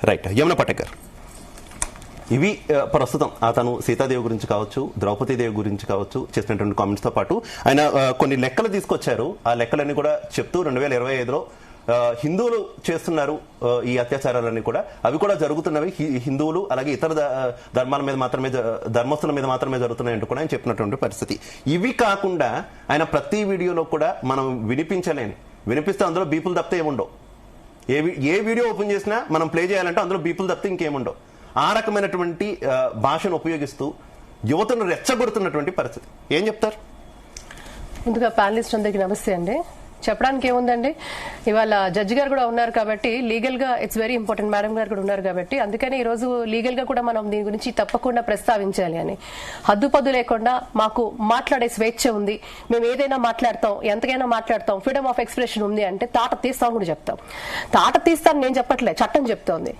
Right, Yamuna Patekar, ఇవి ప్రస్తుతం అతను సీతాదేవి గురించి కావచ్చు, ద్రౌపదీదేవి గురించి కావచ్చు చేసినటువంటి కామెంట్స్తో పాటు ఆయన కొన్ని లెక్కలు తీసుకొచ్చారు. ఆ లెక్కలన్నీ కూడా చెప్తూ 2025లో హిందువులు చేస్తున్నారు ఈ అత్యాచారాలన్నీ కూడా, అవి కూడా జరుగుతున్నవి హిందువులు అలాగే ఇతర ధర్మాల మీద మాత్రమే, ధర్మస్తుల మీద మాత్రమే జరుగుతున్నాయంటూ కూడా ఆయన చెప్పినటువంటి పరిస్థితి. ఇవి కాకుండా ఆయన ప్రతి వీడియోలో కూడా మనం వినిపిస్తే అందులో బీపులు తప్పితే ఏముండవు. ఏ వీడియో ఓపెన్ చేసినా మనం ప్లే చేయాలంటే అందులో బీపులు తప్పితే ఇంకేముండవు. ఆ రకమైనటువంటి భాషను ఉపయోగిస్తూ యువతను రెచ్చగొడుతున్నటువంటి పరిస్థితి. ఏం చెప్తారు? ముందుగా ప్యానలిస్ట్ అందరికి నమస్తే అండి. చెప్పడానికి ఏముందండి, ఇవాళ జడ్జి గారు కూడా ఉన్నారు కాబట్టి లీగల్ గా ఇట్స్ వెరీ ఇంపార్టెంట్, మేడం గారు కూడా ఉన్నారు కాబట్టి అందుకని ఈ రోజు లీగల్ గా కూడా మనం దీని గురించి తప్పకుండా ప్రస్తావించాలి అని. హద్దుపద్దు లేకుండా మాకు మాట్లాడే స్వేచ్ఛ ఉంది, మేము ఏదైనా మాట్లాడతాం, ఎంతకైనా మాట్లాడతాం, ఫ్రీడమ్ ఆఫ్ ఎక్స్ప్రెషన్ ఉంది అంటే తాట తీస్తాం కూడా చెప్తాం. తాట తీస్తాను నేను చెప్పట్లే, చట్టం చెప్తోంది.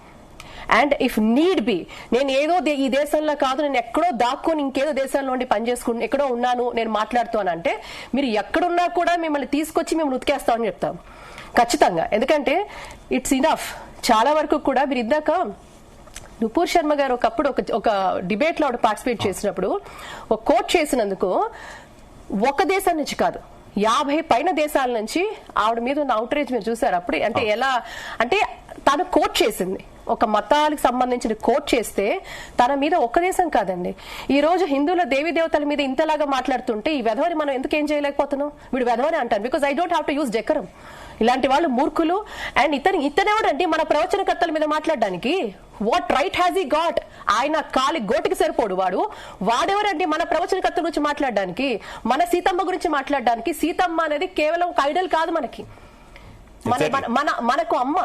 అండ్ ఇఫ్ నీడ్ బి, నేను ఏదో ఈ దేశంలో కాదు, నేను ఎక్కడో దాక్కొని ఇంకేదో దేశంలో ఉండి పనిచేసుకుని ఎక్కడో ఉన్నాను నేను మాట్లాడుతానంటే మీరు ఎక్కడున్నా కూడా మిమ్మల్ని తీసుకొచ్చి మేము ఉతికేస్తామని చెప్తాం ఖచ్చితంగా. ఎందుకంటే ఇట్స్ ఇనఫ్. చాలా వరకు కూడా మీరు ఇందాక నుపూర్ శర్మ గారు ఒకప్పుడు ఒక డిబేట్ లో పార్టిసిపేట్ చేసినప్పుడు ఒక కోట్ చేసినందుకు ఒక దేశం నుంచి కాదు 50 పైన దేశాల నుంచి ఆవిడ మీద ఉన్న అవుట్రేజ్ మీరు చూసారు. అప్పుడు అంటే ఎలా అంటే తను కోట్ చేసింది, ఒక మతాలకు సంబంధించిన కోట్ చేస్తే తన మీద ఒక్క దేశం కాదండి, ఈ రోజు హిందువుల దేవీ దేవతల మీద ఇంతలాగా మాట్లాడుతుంటే ఈ వెధవని మనం ఎందుకు ఏం చేయలేకపోతున్నాం? వీడు వెధవని అంటారు because I don't have to use decorum. ఇలాంటి వాళ్ళు మూర్ఖులు. అండ్ ఇతనెవడండి మన ప్రవచనకర్తల మీద మాట్లాడడానికి? What right has he got? ఆయన కాలి గోటికి సరిపోడు వాడెవరండి మన ప్రవచనకర్తల గురించి మాట్లాడడానికి, మన సీతమ్మ గురించి మాట్లాడడానికి? సీతమ్మ అనేది కేవలం ఒక ఐడల్ కాదు మనకి, మనకు అమ్మ,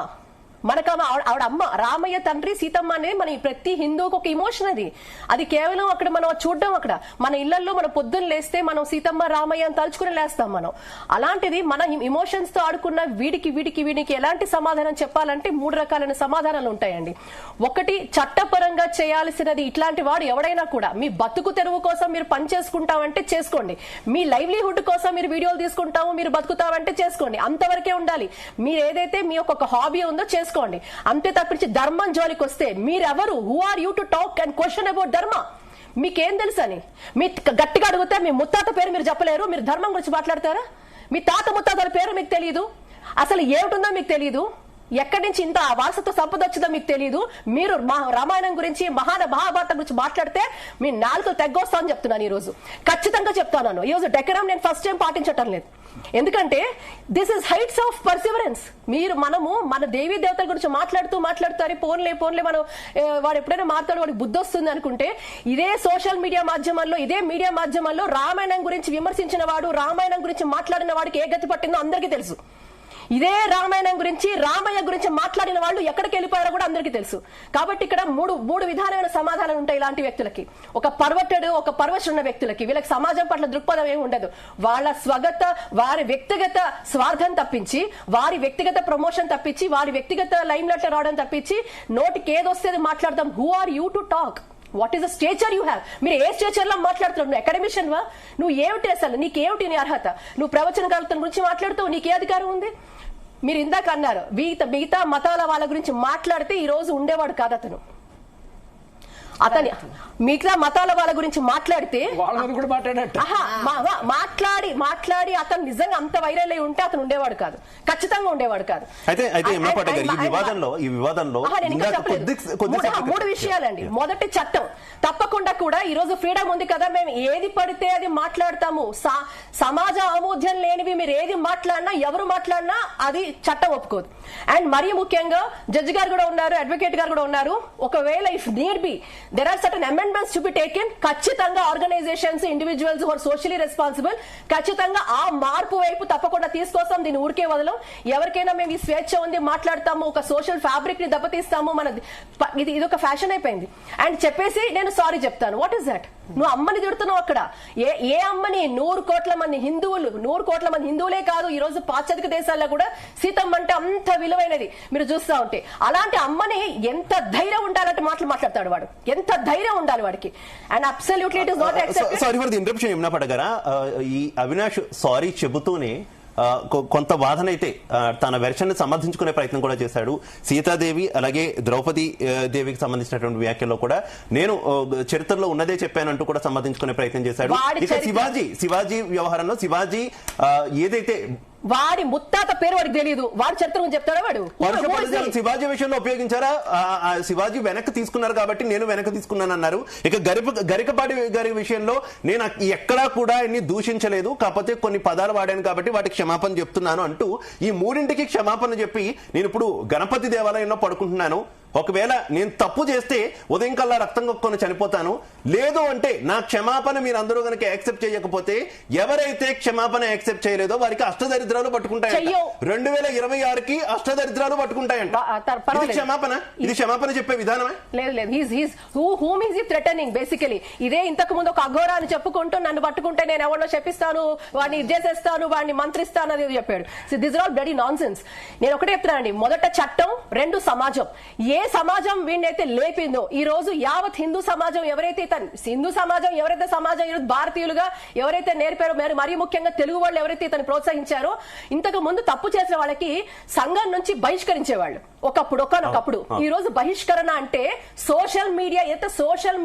మనకు ఆవిడ అమ్మ. రామయ్య తండ్రి, సీతమ్మ అనేది మన ప్రతి హిందువుకు ఒక ఇమోషన్. అది కేవలం అక్కడ మనం చూడడం, అక్కడ మన ఇళ్లలో మనం పొద్దున్న లేస్తే మనం సీతమ్మ రామయ్య అని తలుచుకుని లేస్తాం మనం. అలాంటిది మన ఇమోషన్స్ తో ఆడుకున్న వీడికి ఎలాంటి సమాధానం చెప్పాలంటే 3 రకాలైన సమాధానాలు ఉంటాయండి. ఒకటి, చట్టపరంగా చేయాల్సినది. ఇట్లాంటి వాడు ఎవడైనా కూడా మీ బతుకు తెరువు కోసం మీరు పని చేసుకుంటామంటే చేసుకోండి, మీ లైవ్లీహుడ్ కోసం మీరు వీడియోలు తీసుకుంటాము, మీరు బతుకుతామంటే చేసుకోండి, అంతవరకే ఉండాలి. మీరు ఏదైతే మీ ఒక హాబీ ఉందో చేసుకోండి, అంతే తప్పించి ధర్మం జోలికి వస్తే మీరెవరు? Who are you to talk and question about dharma? మీకేం తెలుసు అని మీ గట్టిగా అడిగితే మీ ముత్తాత పేరు మీరు చెప్పలేరు, మీరు ధర్మం గురించి మాట్లాడతారా? మీ తాత ముత్తాతల పేరు మీకు తెలియదు, అసలు ఏమిటుందో మీకు తెలియదు, ఎక్కడి నుంచి ఇంత వారసత్వ సంపద వచ్చిందో మీకు తెలియదు. మీరు రామాయణం గురించి మహాభారతం గురించి మాట్లాడితే మీ నాలుగు తెగ్గొస్తా అని చెప్తున్నాను. ఈ రోజు ఖచ్చితంగా చెప్తాను, ఈ రోజు డెకరం నేను ఫస్ట్ టైం పాటించటం లేదు. ఎందుకంటే this is heights of Perseverance. మనము మన దేవీ దేవతల గురించి మాట్లాడుతూ పోన్లే మనం వాడు ఎప్పుడైనా మాట్లాడు వాడికి బుద్ధి వస్తుంది అనుకుంటే, ఇదే సోషల్ మీడియా మాధ్యమాల్లో, ఇదే మీడియా మాధ్యమాల్లో రామాయణం గురించి విమర్శించిన వాడు, రామాయణం గురించి మాట్లాడిన వాడికి ఏ గతి పట్టిందో అందరికీ తెలుసు. ఇదే రామాయణం గురించి, రామయ్య గురించి మాట్లాడిన వాళ్ళు ఎక్కడికి వెళ్ళిపోయారో కూడా అందరికీ తెలుసు. కాబట్టి ఇక్కడ మూడు విధానమైన సమాధానాలు ఉంటాయి ఇలాంటి వ్యక్తులకి. ఒక పర్వశున్న ఉన్న వ్యక్తులకి, వీళ్ళకి సమాజం పట్ల దృక్పథం ఏమి ఉండదు. వాళ్ళ వారి వ్యక్తిగత స్వార్థం తప్పించి, వారి వ్యక్తిగత ప్రమోషన్ తప్పించి, వారి వ్యక్తిగత లైమ్ లైట్ రావడం తప్పించి నోటికి ఏదొస్తే మాట్లాడదాం. Who are you to talk? What is the stature you have? మీరు ఏ స్టేచర్ లో మాట్లాడుతున్నావు? నువ్వు అకాడమిషియన్ వా? నువ్వు ఏమిటి అసలు? నీకేమిటి నీ అర్హత? నువ్వు ప్రవచనకర్తల గురించి మాట్లాడుతావు, నీకే అధికారం ఉంది? మీరు ఇందాక అన్నారు మిగతా మతాల వాళ్ళ గురించి మాట్లాడితే ఈ రోజు ఉండేవాడు కాదు అతను. మిగతా మతాల వాళ్ళ గురించి మాట్లాడితే మాట్లాడి అతను నిజంగా అంత వైరల్ అయి ఉంటే అతను ఉండేవాడు కాదు, ఖచ్చితంగా ఉండేవాడు కాదు. మూడు విషయాలండి. మొదటి, చట్టం తప్పకుండా కూడా ఈ రోజు ఫ్రీడమ్ ఉంది కదా, మేము ఏది పడితే అది మాట్లాడతాము. సమాజ ఆమోద్యం లేనివి మీరు ఏది మాట్లాడినా, ఎవరు మాట్లాడినా అది చట్టం ఒప్పుకోదు. అండ్ మరీ ముఖ్యంగా జడ్జి గారు కూడా ఉన్నారు, అడ్వకేట్ గారు కూడా ఉన్నారు. ఒకవేళ if need be there are certain amendments to be taken. ఖచ్చితంగా organisations, individuals who are socially responsible ఖచ్చితంగా ఆ మార్పు వైపు తప్పకుండా తీసుకొస్తాం. దీన్ని ఊరికే వదలం. ఎవరికైనా మేము ఈ స్వేచ్ఛ ఉంది మాట్లాడతాము, ఒక సోషల్ ఫ్యాబ్రిక్ ని దెబ్బతీస్తాము, ఇది ఒక ఫ్యాషన్ అయిపోయింది అండ్ చెప్పేసి నేను సారీ చెప్తాను. What is that? నువ్వు అమ్మని తిడుతున్నావు అక్కడ. ఏ అమ్మని? 100 కోట్ల మంది హిందువులే కాదు, ఈ రోజు పాశ్చాత్య దేశాల్లో కూడా సీతమ్మ అంటే అంత విలువైనది మీరు చూస్తా ఉంటే. అలాంటి అమ్మని ఎంత ధైర్యం ఉండాలంటే మాట్లాడతాడు వాడు, ఎంత ధైర్యం ఉండాలి వాడికి. And absolutely it is not accepted. Sorry for the interruption Yamuna Patekar. ఈ అవినాష్ సారీ చెబుతూనే కొంత వాదన అయితే తన వెర్షన్ ని సమర్థించుకునే ప్రయత్నం కూడా చేశాడు. సీతాదేవి అలాగే ద్రౌపది దేవికి సంబంధించినటువంటి వ్యాఖ్యల్లో కూడా నేను చరిత్రలో ఉన్నదే చెప్పానంటూ కూడా సమర్థించుకునే ప్రయత్నం చేశాడు. ఇక శివాజీ వ్యవహారంలో శివాజీ ఏదైతే వాడి ముత్తాత పేరు వాడికి తెలియదు, వాడి చరిత్ర చెప్తాడా వాడు? శివాజీ విషయంలో ఉపయోగించారా? శివాజీ వెనక్కి తీసుకున్నారు కాబట్టి నేను వెనక్కి తీసుకున్నాను అన్నారు. ఇక గరికపాటి గారి విషయంలో నేను ఎక్కడా కూడా ఇన్ని దూషించలేదు, కాకపోతే కొన్ని పదాలు వాడాను కాబట్టి వాటికి క్షమాపణ చెప్తున్నాను అంటూ ఈ మూడింటికి క్షమాపణ చెప్పి నేను ఇప్పుడు గణపతి దేవాలయంలో పడుకుంటున్నాను. ఒకవేళ నేను తప్పు చేస్తే ఉదయం కల్లా రక్తం కొట్టుకొని చనిపోతాను, లేదు అంటే నా క్షమాపణ మీరు అందరూ కనుక యాక్సెప్ట్ చేయకపోతే ఎవరైతే క్షమాపణ యాక్సెప్ట్ చేయలేదో వారికి అష్టదరిద్రాలు పట్టుకుంటాయంట. 2026కి అష్టదరిద్రాలు పట్టుకుంటాయంట. ఇది క్షమాపణ చెప్పే విధానమే? లేదు. థ్రెటనింగ్ బేసికలీ ఇదే. ఇంతకు ముందు ఒక అఘోరా అని చెప్పుకుంటూ నన్ను పట్టుకుంటే నేను ఎవరినో చెప్పిస్తాను, వాడిని ఇది చేసేస్తాను, వాడిని మంత్రిస్తాను అనేది చెప్పాడు. This are all bloody nonsense. నేను ఒకటే చెప్తున్నానండి, మొదట చట్టం, రెండు సమాజం. ఏ సమాజం వీడినైతే లేపిందో ఈ రోజు యావత్ హిందూ సమాజం ఎవరైతే సమాజం ఈరోజు భారతీయులుగా ఎవరైతే నేర్పారో, మరీ ముఖ్యంగా తెలుగు వాళ్ళు ఎవరైతే ఇతను ప్రోత్సహించారో, ఇంతకు ముందు తప్పు చేసిన వాళ్ళకి సంఘం నుంచి బహిష్కరించేవాళ్ళు ఒకనొకప్పుడు. ఈ రోజు బహిష్కరణ అంటే సోషల్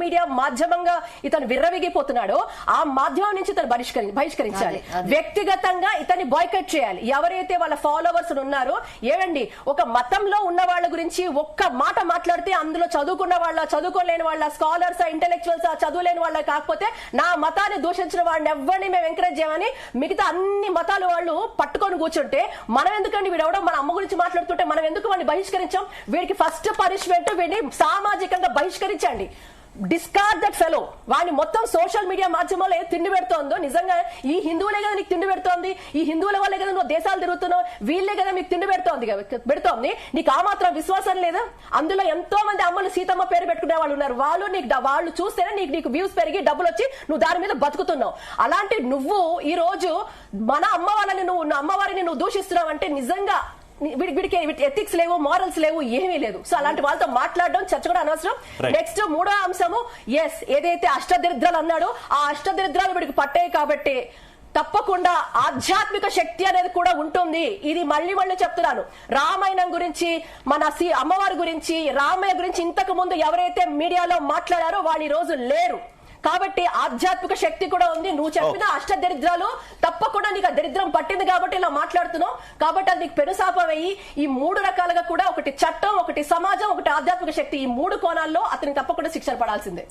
మీడియా మాధ్యమంగా ఇతను విర్రవిగిపోతున్నాడో ఆ మాధ్యమం నుంచి ఇతను బహిష్కరించాలి. వ్యక్తిగతంగా ఇతన్ని బాయ్కట్ చేయాలి. ఎవరైతే వాళ్ళ ఫాలోవర్స్ ఉన్నారో, ఏవండి ఒక మతంలో ఉన్న వాళ్ళ గురించి ఒక్క మాట మాట్లాడితే అందులో చదువుకున్న వాళ్ళ, చదువుకోలేని వాళ్ళ, స్కాలర్స్, ఇంటెలెక్చువల్స్, చదువులేని వాళ్ళ, కాకపోతే నా మతాన్ని దూషించిన వాడిని ఎవరిని మేము ఎంకరేజ్ చేయమని మిగతా అన్ని మతాలు వాళ్ళు పట్టుకొని కూర్చుంటే మనం ఎందుకండి, వీడెవడో మన అమ్మ గురించి మాట్లాడుతుంటే మనం ఎందుకు వాడిని బహిష్కరించాం? వీడికి ఫస్ట్ పనిష్మెంట్ వీడిని సామాజికంగా బహిష్కరించండి. Discard that fellow. వాడిని మొత్తం సోషల్ మీడియా మాధ్యమాల్లో ఏదో తిండి పెడుతోందో, నిజంగా ఈ హిందువులే కదా నీకు తిండి పెడుతోంది, ఈ హిందువుల వల్లే కదా నువ్వు దేశాలు తిరుగుతున్నావు, వీళ్ళే కదా మీకు తిండి పెడుతోంది. నీకు ఆ మాత్రం విశ్వాసం లేదా? అందులో ఎంతో మంది అమ్మలు సీతమ్మ పేరు పెట్టుకునే వాళ్ళు ఉన్నారు. వాళ్ళు చూస్తేనే నీకు వ్యూస్ పెరిగి డబ్బులు వచ్చి నువ్వు దాని మీద బతుకుతున్నావు. అలాంటి నువ్వు ఈ రోజు మన అమ్మవారిని నువ్వు దూషిస్తున్నావు అంటే నిజంగా వీడికి ఎథిక్స్ లేవు, మారల్స్ లేవు, ఏమీ లేదు. సో అలాంటి వాళ్ళతో మాట్లాడడం, చర్చ కూడా అనవసరం. నెక్స్ట్ మూడో అంశము, ఏదైతే అష్టదరిద్రాలు అన్నాడో ఆ అష్టదరిద్రాలు వీడికి పట్టాయి కాబట్టి తప్పకుండా ఆధ్యాత్మిక శక్తి అనేది కూడా ఉంటుంది. ఇది మళ్ళీ చెప్తున్నాను. రామాయణం గురించి, మన అమ్మవారి గురించి, రామయ్య గురించి ఇంతకు ముందు ఎవరైతే మీడియాలో మాట్లాడారో వాళ్ళు ఈ రోజు లేరు. కాబట్టి ఆధ్యాత్మిక శక్తి కూడా ఉంది. నువ్వు చెప్పిన అష్టదరిద్రాలు తప్పకుండా నీకు ఆ దరిద్రం పట్టింది కాబట్టి ఇలా మాట్లాడుతున్నావు. కాబట్టి అది నీకు పెనుశాపం అయ్యి ఈ మూడు రకాలుగా కూడా, ఒకటి చట్టం, ఒకటి సమాజం, ఒకటి ఆధ్యాత్మిక శక్తి, ఈ మూడు కోణాల్లో అతనికి తప్పకుండా శిక్ష పడాల్సిందే.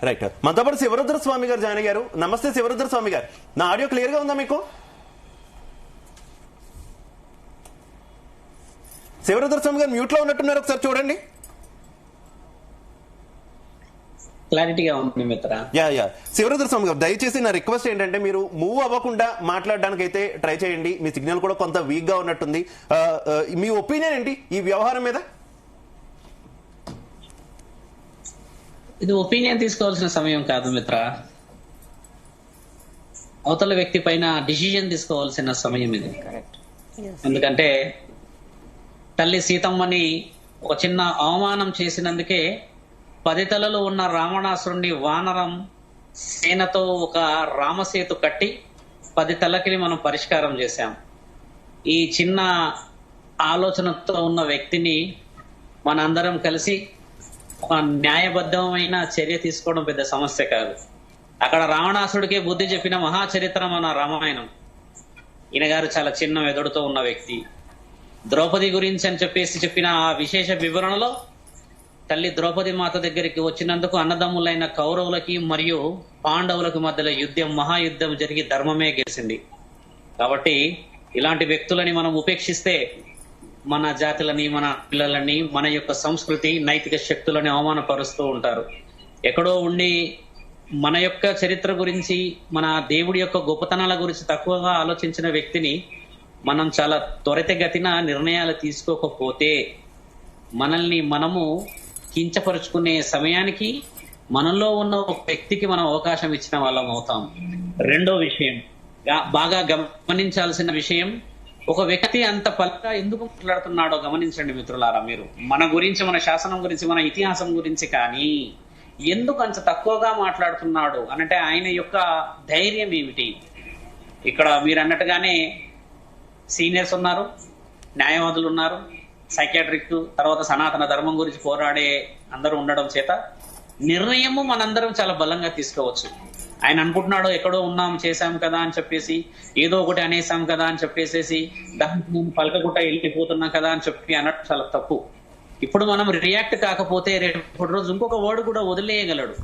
రైట్. మనతో పాటు శివరుద్ర స్వామి గారు జాయిన్ అయ్యారు. నమస్తే శివరుద్ర స్వామి గారు, నా ఆడియో క్లియర్ గా ఉందా మీకు? శివరుద్ర స్వామి గారు మ్యూట్ లో ఉన్నట్టున్నారు, ఒకసారి చూడండి. క్లారిటీగా ఉంది మిత్ర. శివరుద్ర స్వామి గారు, దయచేసి నా రిక్వెస్ట్ ఏంటంటే మీరు మూవ్ అవ్వకుండా మాట్లాడడానికి అయితే ట్రై చేయండి. మీ సిగ్నల్ కూడా కొంత వీక్ గా ఉన్నట్టుంది. మీ ఒపీనియన్ ఏంటి ఈ వ్యవహారం మీద? ఇది ఒపీనియన్ తీసుకోవాల్సిన సమయం కాదు మిత్ర. అవతల వ్యక్తి పైన డిసిజన్ తీసుకోవాల్సిన సమయం ఇది. ఎందుకంటే తల్లి సీతమ్మని ఒక చిన్న అవమానం చేసినందుకే 10 తలలు ఉన్న రావణాసురుణ్ణి వానరం సేనతో ఒక రామసేతు కట్టి 10 తలకి మనం పరిష్కారం చేశాం. ఈ చిన్న ఆలోచనతో ఉన్న వ్యక్తిని మనందరం కలిసి ఒక న్యాయబద్ధమైన చర్య తీసుకోవడం పెద్ద సమస్య కాదు. అక్కడ రావణాసుడికే బుద్ధి చెప్పిన మహాచరిత్ర మన రామాయణం. ఈయన గారు చాలా చిన్న మెదడుతో ఉన్న వ్యక్తి. ద్రౌపది గురించి అని చెప్పిన ఆ విశేష వివరణలో తల్లి ద్రౌపది మాత దగ్గరికి వచ్చినందుకు అన్నదమ్ములైన కౌరవులకి మరియు పాండవులకు మధ్యలో మహాయుద్ధం జరిగి ధర్మమే గెలిచింది. కాబట్టి ఇలాంటి వ్యక్తులని మనం ఉపేక్షిస్తే మన జాతులని, మన పిల్లలని, మన యొక్క సంస్కృతి, నైతిక శక్తులని అవమానపరుస్తూ ఉంటారు. ఎక్కడో ఉండి మన యొక్క చరిత్ర గురించి, మన దేవుడి యొక్క గొప్పతనాల గురించి తక్కువగా ఆలోచించిన వ్యక్తిని మనం చాలా త్వరితగతిన నిర్ణయాలు తీసుకోకపోతే మనల్ని మనము కించపరుచుకునే సమయానికి మనలో ఉన్న ఒక వ్యక్తికి మనం అవకాశం ఇచ్చిన వాళ్ళం అవుతాం. రెండో విషయం, బాగా గమనించాల్సిన విషయం, ఒక వ్యక్తి అంత పలుగా ఎందుకు మాట్లాడుతున్నాడో గమనించండి మిత్రులారా. మీరు మన గురించి, మన శాసనం గురించి, మన ఇతిహాసం గురించి కానీ ఎందుకు అంత తక్కువగా మాట్లాడుతున్నాడు అనంటే ఆయన యొక్క ధైర్యం ఏమిటి? ఇక్కడ మీరు అన్నట్టుగానే సీనియర్స్ ఉన్నారు, న్యాయవాదులు ఉన్నారు, సైకాట్రిక్, తర్వాత సనాతన ధర్మం గురించి పోరాడే అందరూ ఉండడం చేత నిర్ణయము మనందరం చాలా బలంగా తీసుకోవచ్చు. ఆయన అనుకుంటున్నాడు ఎక్కడో ఉన్నాం చేశాం కదా అని చెప్పేసి, ఏదో ఒకటి అనేసాం కదా అని చెప్పేసేసి దానికి నేను పలకగుట్ట వెళ్ళిపోతున్నాం కదా అని చెప్పి అన్నట్టు చాలా తప్పు. ఇప్పుడు మనం రియాక్ట్ కాకపోతే రేపు రోజు ఇంకొక వర్డ్ కూడా వదిలేయగలడు.